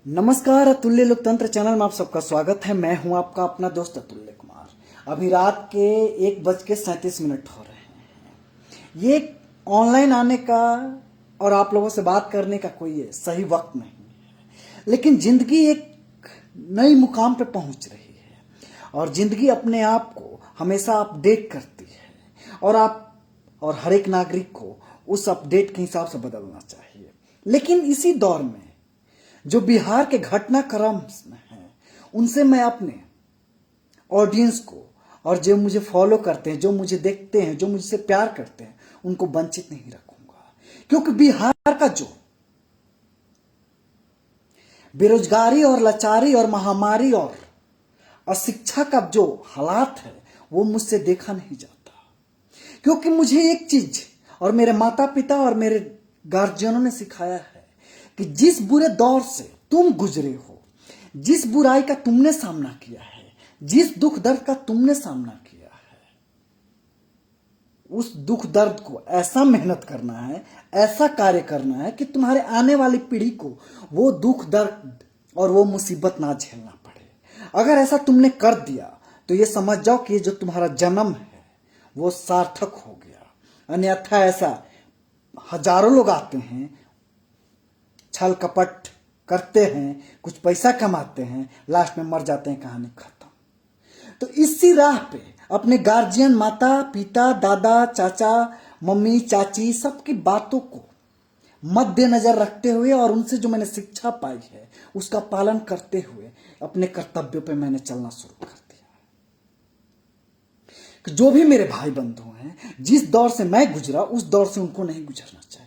नमस्कार, अतुल्य लोकतंत्र चैनल में आप सबका स्वागत है। मैं हूं आपका अपना दोस्त अतुल्य कुमार। अभी रात के 1:37 हो रहे हैं। ये ऑनलाइन आने का और आप लोगों से बात करने का कोई सही वक्त नहीं है, लेकिन जिंदगी एक नई मुकाम पे पहुंच रही है और जिंदगी अपने आप को हमेशा अपडेट करती है और हर एक नागरिक को उस अपडेट के हिसाब से बदलना चाहिए। लेकिन इसी दौर में जो बिहार के घटनाक्रम में हैं, उनसे मैं अपने ऑडियंस को और जो मुझे फॉलो करते हैं, जो मुझे देखते हैं, जो मुझसे प्यार करते हैं, उनको वंचित नहीं रखूंगा। क्योंकि बिहार का जो बेरोजगारी और लाचारी और महामारी और अशिक्षा का जो हालात है, वो मुझसे देखा नहीं जाता। क्योंकि मुझे एक चीज और मेरे माता पिता और मेरे गार्जियनों ने सिखाया है कि जिस बुरे दौर से तुम गुजरे हो, जिस बुराई का तुमने सामना किया है, जिस दुख दर्द का तुमने सामना किया है, उस दुख दर्द को ऐसा मेहनत करना है, ऐसा कार्य करना है कि तुम्हारे आने वाली पीढ़ी को वो दुख दर्द और वो मुसीबत ना झेलना पड़े। अगर ऐसा तुमने कर दिया तो ये समझ जाओ कि जो तुम्हारा जन्म है वो सार्थक हो गया। अन्यथा ऐसा हजारों लोग आते हैं, छल कपट करते हैं, कुछ पैसा कमाते हैं, लास्ट में मर जाते हैं, कहानी खत्म। तो इसी राह पे अपने गार्जियन, माता पिता, दादा, चाचा, मम्मी, चाची, सबकी बातों को मद्देनजर रखते हुए और उनसे जो मैंने शिक्षा पाई है उसका पालन करते हुए अपने कर्तव्यों पे मैंने चलना शुरू कर दिया कि जो भी मेरे भाई बंधु हैं, जिस दौर से मैं गुजरा उस दौर से उनको नहीं गुजरना चाहिए।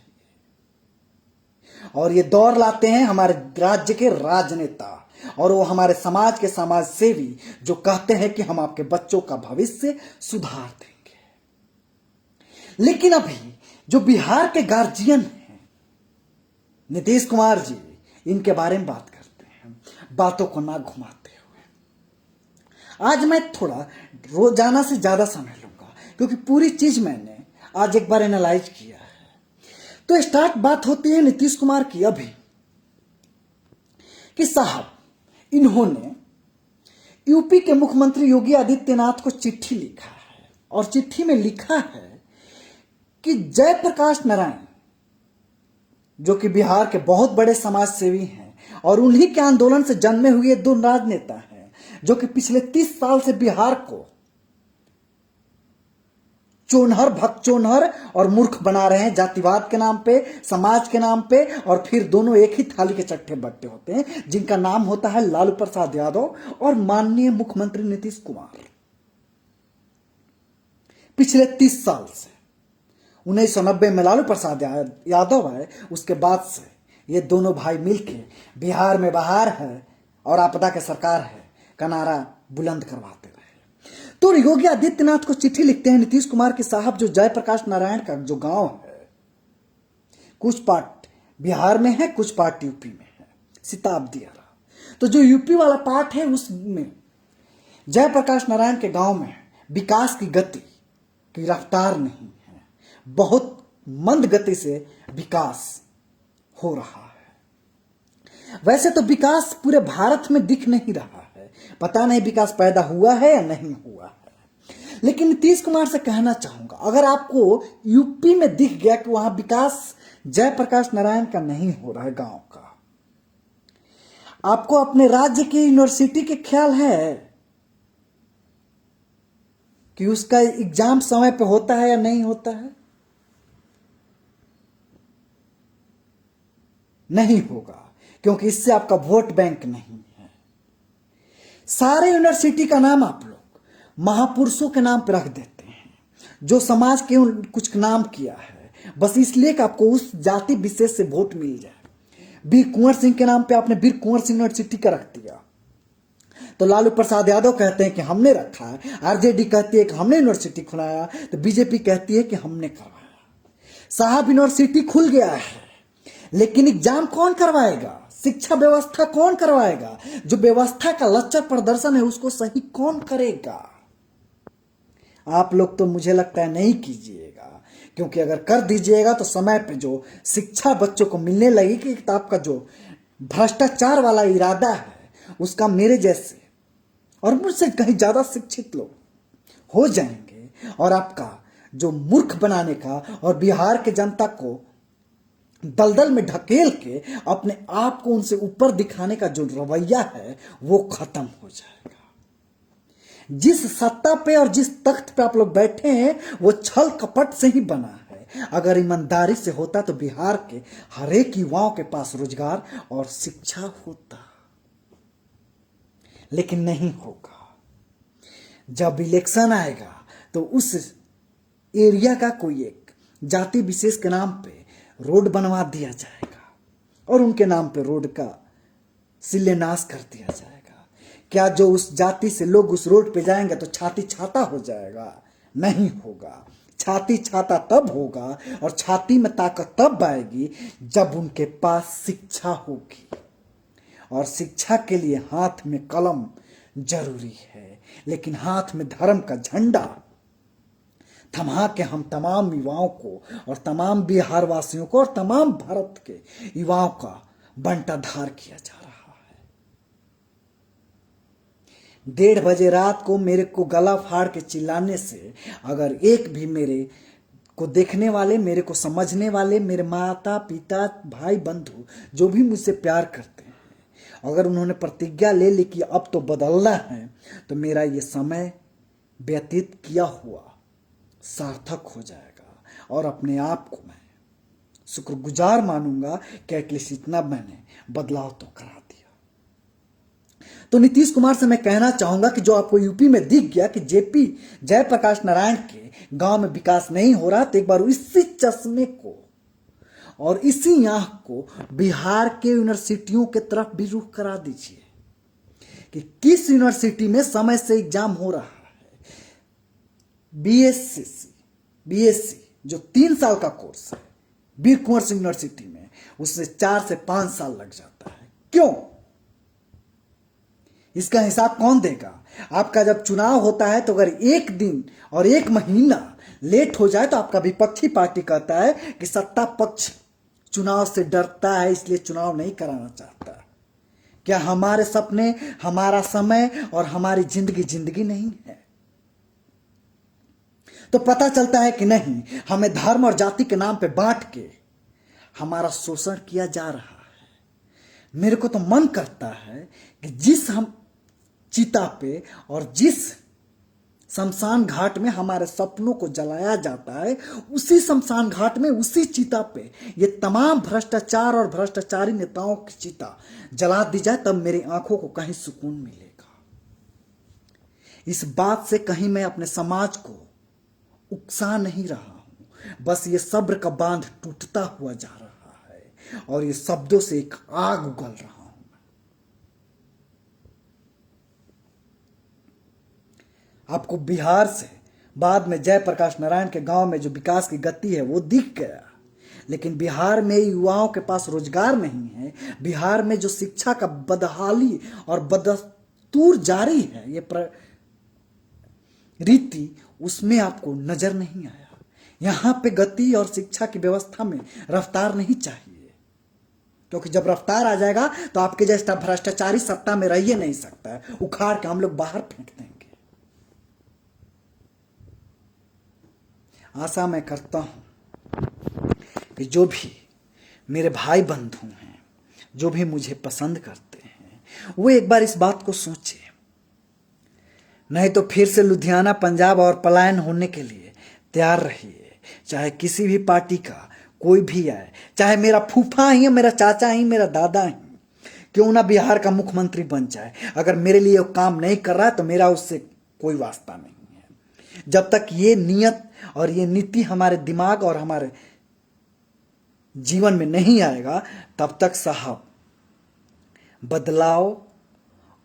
और ये दौर लाते हैं हमारे राज्य के राजनेता और वो हमारे समाज के समाज सेवी, जो कहते हैं कि हम आपके बच्चों का भविष्य सुधार देंगे। लेकिन अभी जो बिहार के गार्जियन हैं, नीतीश कुमार जी, इनके बारे में बात करते हैं, बातों को ना घुमाते हुए। आज मैं थोड़ा रोजाना से ज्यादा समय लूंगा क्योंकि पूरी चीज मैंने आज एक बार एनालाइज किया है। तो स्टार्ट बात होती है नीतीश कुमार की अभी कि साहब इन्होंने यूपी के मुख्यमंत्री योगी आदित्यनाथ को चिट्ठी लिखा है और चिट्ठी में लिखा है कि जयप्रकाश नारायण, जो कि बिहार के बहुत बड़े समाज सेवी हैं और उन्हीं के आंदोलन से जन्मे हुए दो राजनेता हैं, जो कि पिछले 30 साल से बिहार को चोनहर, भगचोनहर और मूर्ख बना रहे हैं, जातिवाद के नाम पे, समाज के नाम पे, और फिर दोनों एक ही थाली के चट्टे बट्टे होते हैं, जिनका नाम होता है लालू प्रसाद यादव और माननीय मुख्यमंत्री नीतीश कुमार। पिछले 30 साल से 1990 में लालू प्रसाद यादव आए, उसके बाद से ये दोनों भाई मिलके बिहार में बहार है और आपदा की सरकार है का नारा बुलंद करवाते रहे। तो योगी आदित्यनाथ को चिट्ठी लिखते हैं नीतीश कुमार के साहब, जो जयप्रकाश नारायण का जो गांव है, कुछ पार्ट बिहार में है, कुछ पार्ट यूपी में है, सिताब दियारा। तो जो यूपी वाला पार्ट है उसमें जयप्रकाश नारायण के गांव में विकास की गति की रफ्तार नहीं है, बहुत मंद गति से विकास हो रहा है। वैसे तो विकास पूरे भारत में दिख नहीं रहा है, पता नहीं विकास पैदा हुआ है या नहीं हुआ है। लेकिन नीतीश कुमार से कहना चाहूंगा, अगर आपको यूपी में दिख गया कि वहां विकास जयप्रकाश नारायण का नहीं हो रहा है, गांव का, आपको अपने राज्य की यूनिवर्सिटी के ख्याल है कि उसका एग्जाम समय पे होता है या नहीं होता है? नहीं होगा, क्योंकि इससे आपका वोट बैंक नहीं है। सारे यूनिवर्सिटी का नाम आप लोग महापुरुषों के नाम पर रख देते हैं, जो समाज के कुछ नाम किया है, बस इसलिए कि आपको उस जाति विशेष से वोट मिल जाए। वीर कुंवर सिंह के नाम पे आपने वीर कुंवर सिंह यूनिवर्सिटी का रख दिया, तो लालू प्रसाद यादव कहते हैं कि हमने रखा है, आरजेडी कहती है कि हमने यूनिवर्सिटी खुलाया, तो बीजेपी कहती है कि हमने करवाया। साहब यूनिवर्सिटी खुल गया है, लेकिन एग्जाम कौन करवाएगा? शिक्षा व्यवस्था कौन करवाएगा? जो व्यवस्था का लच्चर प्रदर्शन है उसको सही कौन करेगा? आप लोग तो मुझे लगता है नहीं कीजिएगा, क्योंकि अगर कर दीजिएगा तो समय पे जो शिक्षा बच्चों को मिलने लगेगी, किताब का जो भ्रष्टाचार वाला इरादा है उसका मेरे जैसे और मुझसे कहीं ज्यादा शिक्षित लोग हो जाएंगे और आपका जो मूर्ख बनाने का और बिहार के जनता को दलदल में ढकेल के अपने आप को उनसे ऊपर दिखाने का जो रवैया है वो खत्म हो जाएगा। जिस सत्ता पे और जिस तख्त पे आप लोग बैठे हैं वो छल कपट से ही बना है। अगर ईमानदारी से होता तो बिहार के हर एक युवाओं के पास रोजगार और शिक्षा होता, लेकिन नहीं होगा। जब इलेक्शन आएगा तो उस एरिया का कोई एक जाति विशेष के नाम पे रोड बनवा दिया जाएगा और उनके नाम पे रोड का शिलान्यास कर दिया जाएगा। क्या जो उस जाति से लोग उस रोड पे जाएंगे तो छाती छाता हो जाएगा? नहीं होगा। छाती छाता तब होगा और छाती में ताकत तब आएगी जब उनके पास शिक्षा होगी, और शिक्षा के लिए हाथ में कलम जरूरी है, लेकिन हाथ में धर्म का झंडा थमा के हम तमाम युवाओं को और तमाम बिहार वासियों को और तमाम भारत के युवाओं का बंटाधार किया जा रहा है। 1:30 बजे रात को मेरे को गला फाड़ के चिल्लाने से अगर एक भी मेरे को देखने वाले, मेरे को समझने वाले, मेरे माता पिता भाई बंधु जो भी मुझसे प्यार करते हैं, अगर उन्होंने प्रतिज्ञा ले ली कि अब तो बदलना है, तो मेरा ये समय व्यतीत किया हुआ सार्थक हो जाएगा और अपने आप को मैं शुक्रगुजार मानूंगा कि एटलीस्ट इतना मैंने बदलाव तो करा दिया। तो नीतीश कुमार से मैं कहना चाहूंगा कि जो आपको यूपी में दिख गया कि जेपी जयप्रकाश नारायण के गांव में विकास नहीं हो रहा, तो एक बार इसी चश्मे को और इसी आंख को बिहार के यूनिवर्सिटियों के तरफ भी रुख करा दीजिए कि किस यूनिवर्सिटी में समय से एग्जाम हो रहा है। बीएससी जो 3 साल का कोर्स है वीर कुंवर सिंह यूनिवर्सिटी में, उससे 4 से 5 साल लग जाता है। क्यों? इसका हिसाब कौन देगा? आपका जब चुनाव होता है तो अगर 1 दिन और 1 महीना लेट हो जाए तो आपका विपक्षी पार्टी कहता है कि सत्ता पक्ष चुनाव से डरता है इसलिए चुनाव नहीं कराना चाहता। क्या हमारे सपने, हमारा समय और हमारी जिंदगी नहीं है? तो पता चलता है कि नहीं, हमें धर्म और जाति के नाम पे बांट के हमारा शोषण किया जा रहा है। मेरे को तो मन करता है कि जिस हम चिता पे और जिस शमशान घाट में हमारे सपनों को जलाया जाता है, उसी शमशान घाट में, उसी चिता पे ये तमाम भ्रष्टाचार और भ्रष्टाचारी नेताओं की चिता जला दी जाए, तब मेरी आंखों को कहीं सुकून मिलेगा। इस बात से कहीं मैं अपने समाज को उकसा नहीं रहा हूं, बस ये सब्र का बांध टूटता हुआ जा रहा है और ये शब्दों से एक आग उगल रहा हूं। आपको बिहार से बाद में जयप्रकाश नारायण के गांव में जो विकास की गति है वो दिख गया, लेकिन बिहार में युवाओं के पास रोजगार नहीं है। बिहार में जो शिक्षा का बदहाली और बदस्तूर जारी है, ये रीति, उसमें आपको नजर नहीं आया। यहां पे गति और शिक्षा की व्यवस्था में रफ्तार नहीं चाहिए, क्योंकि जब रफ्तार आ जाएगा तो आपके जैसा भ्रष्टाचारी सत्ता में रह ही नहीं सकता है, उखाड़ के हम लोग बाहर फेंक देंगे। आशा मैं करता हूं कि जो भी मेरे भाई बंधु हैं, जो भी मुझे पसंद करते हैं, वो एक बार इस बात को सोचे, नहीं तो फिर से लुधियाना, पंजाब और पलायन होने के लिए तैयार रहिए। चाहे किसी भी पार्टी का कोई भी आए, चाहे मेरा फूफा ही, मेरा चाचा ही, मेरा दादा ही क्यों ना बिहार का मुख्यमंत्री बन जाए, अगर मेरे लिए वो काम नहीं कर रहा है तो मेरा उससे कोई वास्ता नहीं है। जब तक ये नियत और ये नीति हमारे दिमाग और हमारे जीवन में नहीं आएगा, तब तक साहब बदलाव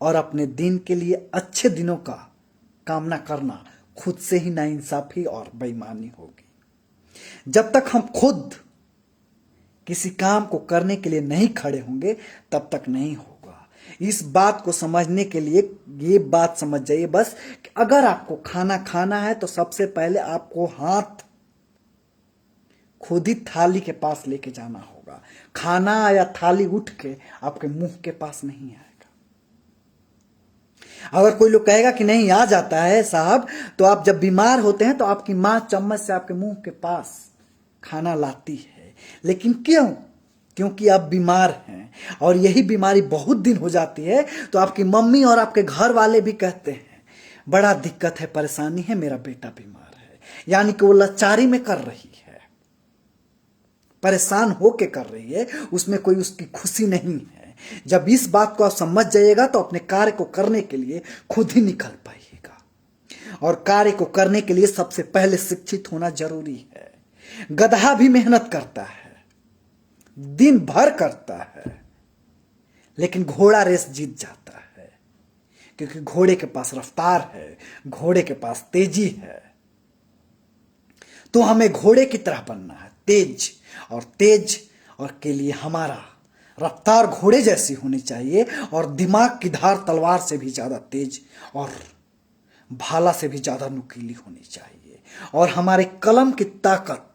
और अपने दिन के लिए अच्छे दिनों का कामना करना खुद से ही नाइंसाफी और बेईमानी होगी। जब तक हम खुद किसी काम को करने के लिए नहीं खड़े होंगे, तब तक नहीं होगा। इस बात को समझने के लिए ये बात समझ जाइए बस कि अगर आपको खाना खाना है तो सबसे पहले आपको हाथ खुद ही थाली के पास लेके जाना होगा। खाना या थाली उठ के आपके मुंह के पास नहीं आएगा। अगर कोई लोग कहेगा कि नहीं आ जाता है साहब, तो आप जब बीमार होते हैं तो आपकी मां चम्मच से आपके मुंह के पास खाना लाती है। लेकिन क्यों? क्योंकि आप बीमार हैं और यही बीमारी बहुत दिन हो जाती है तो आपकी मम्मी और आपके घर वाले भी कहते हैं बड़ा दिक्कत है, परेशानी है, मेरा बेटा बीमार है। यानी कि वो लाचारी में कर रही है, परेशान होके कर रही है, उसमें कोई उसकी खुशी नहीं है। जब इस बात को आप समझ जाइएगा तो अपने कार्य को करने के लिए खुद ही निकल पाइएगा। और कार्य को करने के लिए सबसे पहले शिक्षित होना जरूरी है। गधा भी मेहनत करता है, दिन भर करता है, लेकिन घोड़ा रेस जीत जाता है, क्योंकि घोड़े के पास रफ्तार है, घोड़े के पास तेजी है। तो हमें घोड़े की तरह बनना है, तेज और के लिए हमारा रफ्तार घोड़े जैसी होनी चाहिए और दिमाग की धार तलवार से भी ज्यादा तेज और भाला से भी ज्यादा नुकीली होनी चाहिए। और हमारे कलम की ताकत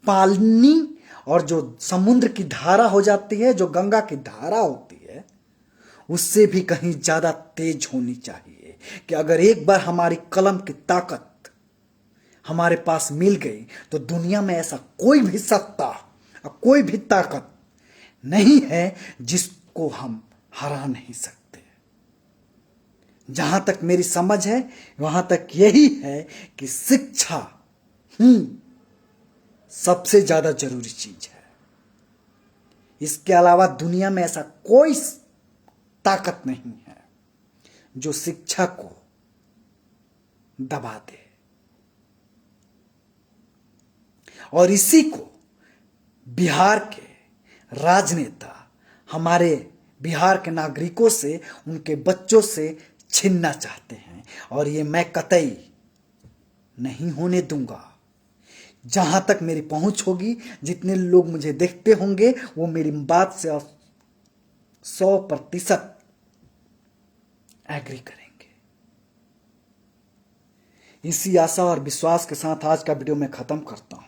पानी और जो समुद्र की धारा हो जाती है, जो गंगा की धारा होती है, उससे भी कहीं ज्यादा तेज होनी चाहिए। कि अगर एक बार हमारी कलम की ताकत हमारे पास मिल गई तो दुनिया में ऐसा कोई भी सत्ता और कोई भी ताकत नहीं है जिसको हम हरा नहीं सकते। जहां तक मेरी समझ है वहां तक यही है कि शिक्षा सबसे ज्यादा जरूरी चीज है। इसके अलावा दुनिया में ऐसा कोई ताकत नहीं है जो शिक्षा को दबा दे। और इसी को बिहार के राजनेता हमारे बिहार के नागरिकों से, उनके बच्चों से छीनना चाहते हैं। और ये मैं कतई नहीं होने दूंगा। जहां तक मेरी पहुंच होगी, जितने लोग मुझे देखते होंगे, वो मेरी बात से 100% एग्री करेंगे। इसी आशा और विश्वास के साथ आज का वीडियो मैं खत्म करता हूं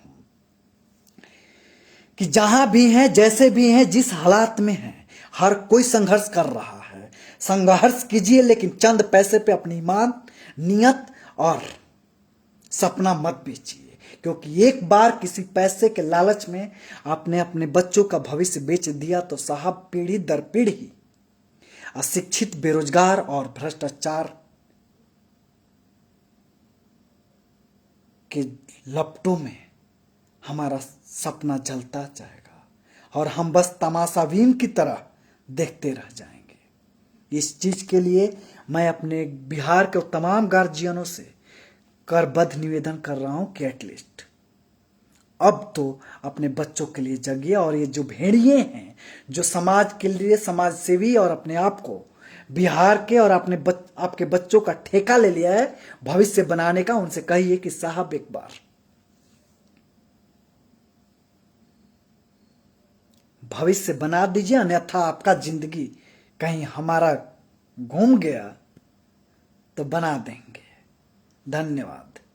कि जहां भी हैं, जैसे भी हैं, जिस हालात में हैं, हर कोई संघर्ष कर रहा है। संघर्ष कीजिए, लेकिन चंद पैसे पे अपनी ईमान, नियत और सपना मत बेचिए। क्योंकि एक बार किसी पैसे के लालच में आपने अपने बच्चों का भविष्य बेच दिया तो साहब पीढ़ी दर पीढ़ी अशिक्षित, बेरोजगार और भ्रष्टाचार के लपटों में हमारा सपना जलता जाएगा और हम बस तमाशाबीन की तरह देखते रह जाएंगे। इस चीज के लिए मैं अपने बिहार के तमाम गार्जियनों से करबद्ध निवेदन कर रहा हूं कि एटलीस्ट अब तो अपने बच्चों के लिए जगिए। और ये जो भेड़िए हैं, जो समाज के लिए समाज सेवी और अपने आप को बिहार के और आपके बच्चों का ठेका ले लिया है भविष्य बनाने का, उनसे कहिए कि साहब एक बार भविष्य बना दीजिए, अन्यथा आपका जिंदगी कहीं हमारा घूम गया तो बना देंगे। धन्यवाद।